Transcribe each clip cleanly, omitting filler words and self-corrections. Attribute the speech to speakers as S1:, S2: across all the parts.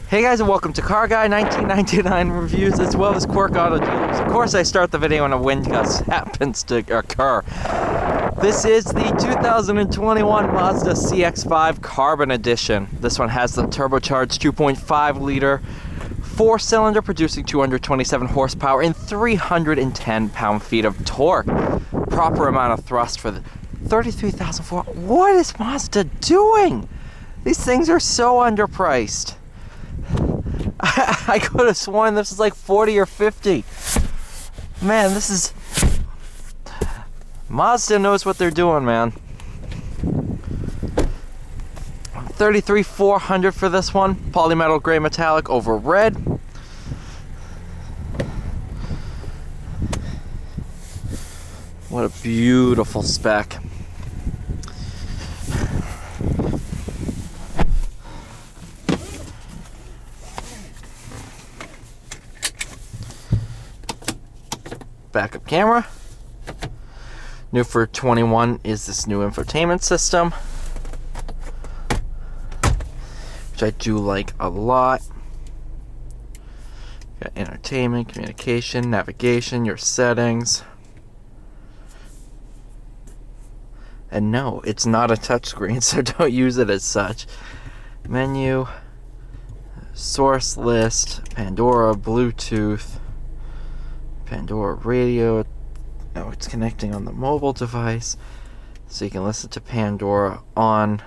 S1: Hey guys, and welcome to Car Guy 1999 reviews as well as Quirk Auto Dealers. Of course, I start the video when a wind gust happens to occur. This is the 2021 Mazda CX-5 Carbon Edition. This one has the turbocharged 2.5 liter 4-cylinder producing 227 horsepower and 310 pound-feet of torque. Proper amount of thrust for the 33,400. What is Mazda doing? These things are so underpriced. I could have sworn this is like 40 or 50. Man, this is... Mazda knows what they're doing, man. 33,400 for this one. Polymetal gray metallic over red. What a beautiful spec. Backup camera. New for 21 is this new infotainment system, which I do like a lot. Got entertainment, communication, navigation, your settings. And no, it's not a touchscreen, so don't use it as such. Menu, source list, Pandora, Bluetooth, Pandora radio. No, it's connecting on the mobile device, so you can listen to Pandora on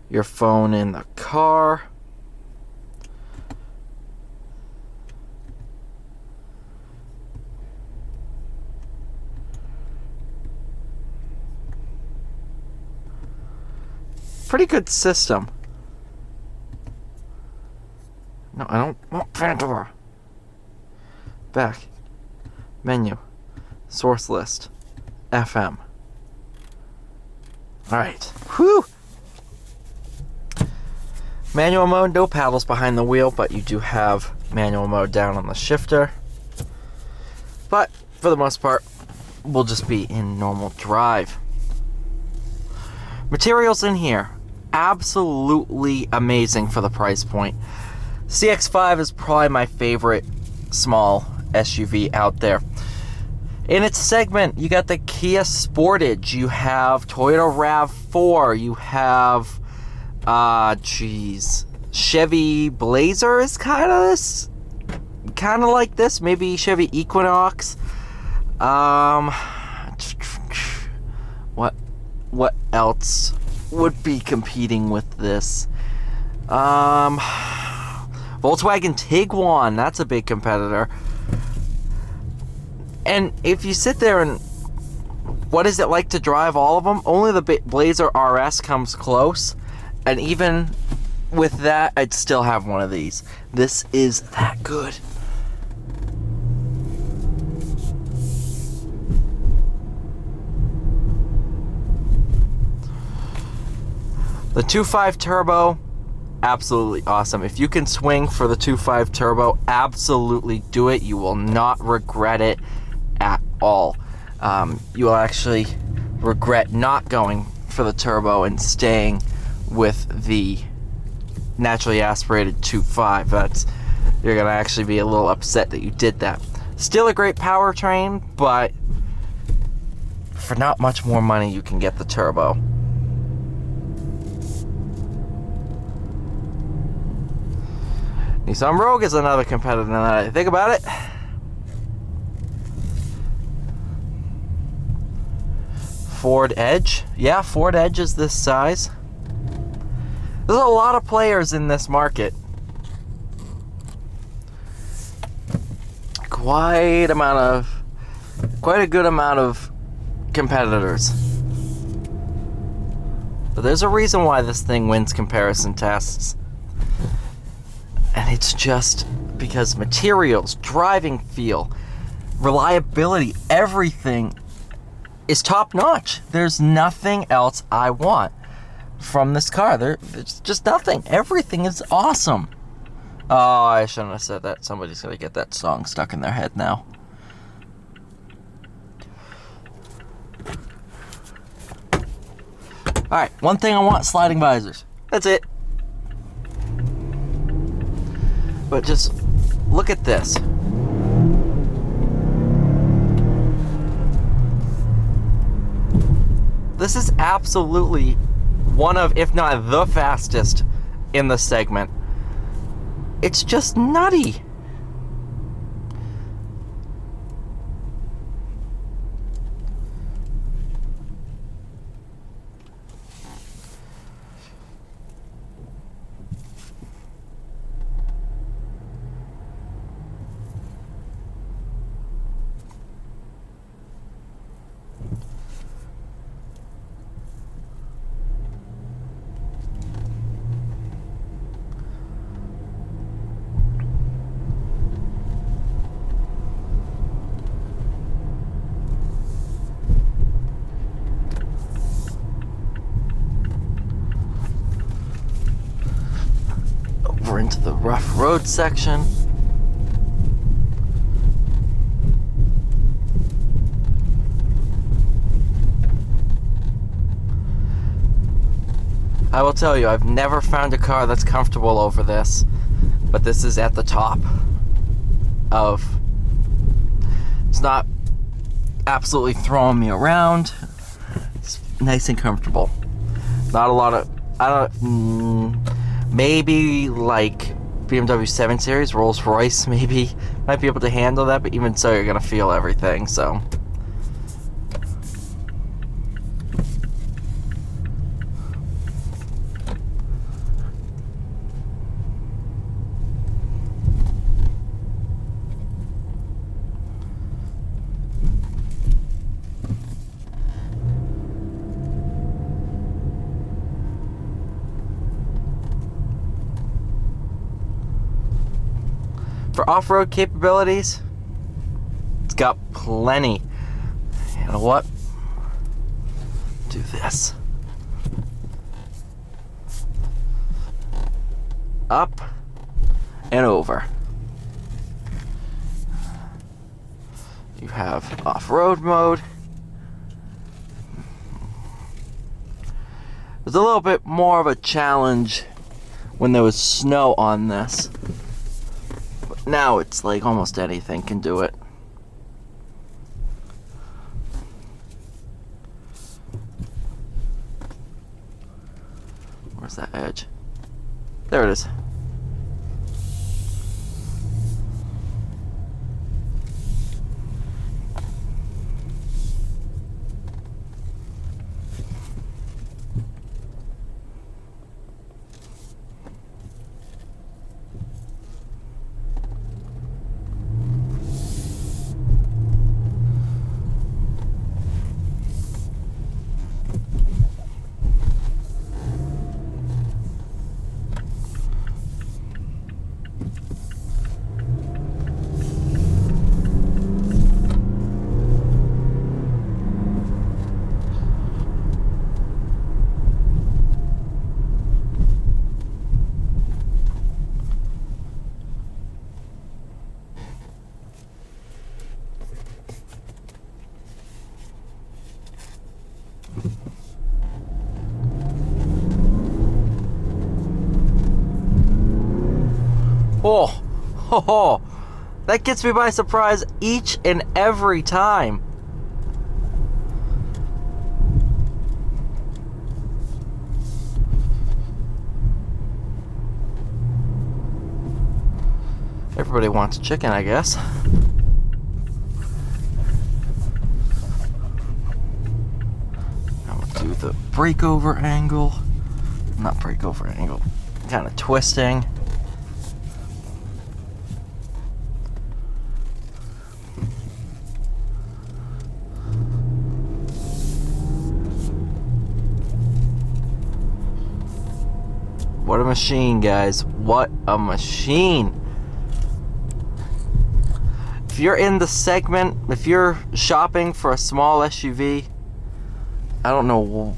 S1: your phone in the car. Pretty good system. No, I don't want Pandora. Back. Menu. Source list. FM. Alright. Whew! Manual mode, no paddles behind the wheel, but you do have manual mode down on the shifter. But, for the most part, we'll just be in normal drive. Materials in here. Absolutely amazing for the price point. CX-5 is probably my favorite small SUV out there. In its segment, you got the Kia Sportage, you have Toyota RAV4, you have, Chevy Blazer is kind of like this, maybe Chevy Equinox. What else would be competing with this? Volkswagen Tiguan, that's a big competitor. And if you sit there and what is it like to drive all of them? Only the Blazer RS comes close, and even with that, I'd still have one of these. This is that good. The 2.5 turbo, absolutely awesome. If you can swing for the 2.5 turbo, absolutely do it. You will not regret it at all. You will actually regret not going for the turbo and staying with the naturally aspirated 2.5. You're gonna actually be a little upset that you did that. Still a great powertrain, but for not much more money you can get the turbo. Nissan Rogue is another competitor now that I think about it. Ford Edge. Yeah, Ford Edge is this size. There's a lot of players in this market. Quite a good amount of competitors. But there's a reason why this thing wins comparison tests. And it's just because materials, driving feel, reliability, everything is top notch. There's nothing else I want from this car. There's just nothing. Everything is awesome. Oh, I shouldn't have said that. Somebody's gonna get that song stuck in their head now. Alright, one thing I want, sliding visors. That's it. But just look at this. This is absolutely one of, if not the fastest in the segment. It's just nutty. Over into the rough road section. I will tell you, I've never found a car that's comfortable over this, but this is at the top of, it's not absolutely throwing me around. It's nice and comfortable. Not a lot of, maybe like BMW 7 Series, Rolls-Royce maybe might be able to handle that, but even so, you're gonna feel everything, so. For off-road capabilities, it's got plenty. You know what? Do this. Up and over. You have off-road mode. It was a little bit more of a challenge when there was snow on this. Now it's like almost anything can do it. Where's that edge? There it is. Oh, that gets me by surprise each and every time. Everybody wants chicken, I guess. Now we'll do the breakover angle. Not breakover angle, kind of twisting. What a machine, guys. What a machine. If you're in the segment, if you're shopping for a small SUV, I don't know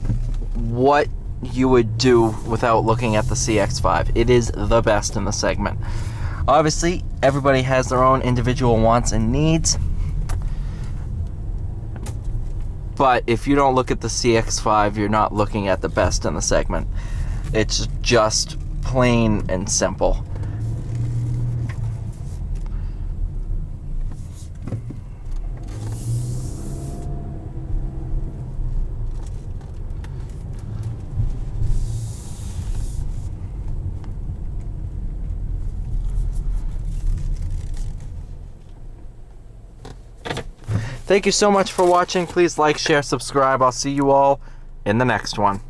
S1: what you would do without looking at the CX-5. It is the best in the segment. Obviously, everybody has their own individual wants and needs. But if you don't look at the CX-5, you're not looking at the best in the segment. It's just plain and simple. Thank you so much for watching. Please like, share, subscribe. I'll see you all in the next one.